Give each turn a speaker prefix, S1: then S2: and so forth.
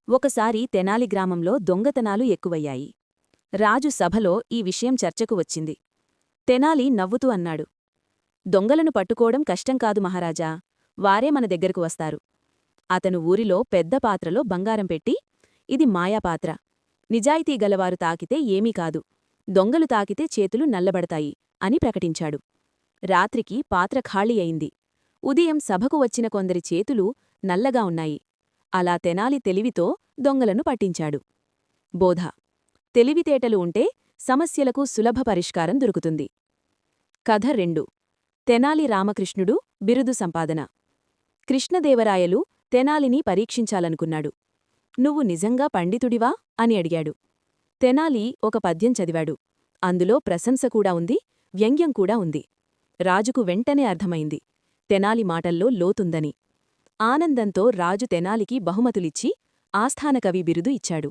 S1: ఒకసారి తెనాలి గ్రామంలో దొంగతనాలు ఎక్కువయ్యాయి. రాజు సభలో ఈ విషయం చర్చకు వచ్చింది. తెనాలి నవ్వుతూ అన్నాడు, దొంగలను పట్టుకోవడం కష్టం కాదు మహారాజా, వారే మన దగ్గరకు వస్తారు. అతను ఊరిలో పెద్ద పాత్రలో బంగారం పెట్టి, ఇది మాయాపాత్ర, నిజాయితీ గలవారు తాకితే ఏమీ కాదు, దొంగలు తాకితే చేతులు నల్లబడతాయి అని ప్రకటించాడు. రాత్రికి పాత్ర ఖాళీ అయింది. ఉదయం సభకు వచ్చిన కొందరి చేతులు నల్లగా ఉన్నాయి. అలా తెనాలి తెలివితో దొంగలను పట్టించాడు. బోధ: తెలివితేటలు ఉంటే సమస్యలకు సులభ పరిష్కారం దొరుకుతుంది. కథ 2. తెనాలి రామకృష్ణుడు బిరుదు సంపాదన. కృష్ణదేవరాయలు తెనాలిని పరీక్షించాలనుకున్నాడు. నువ్వు నిజంగా పండితుడివా అని అడిగాడు. తెనాలి ఒక పద్యం చదివాడు. అందులో ప్రశంస కూడా ఉంది, వ్యంగ్యం కూడా ఉంది. రాజుకు వెంటనే అర్థమైంది, తెనాలి మాటల్లో లోతుందని. ఆనందంతో రాజు తెనాలికి బహుమతులిచ్చి ఆస్థానకవి బిరుదు ఇచ్చాడు.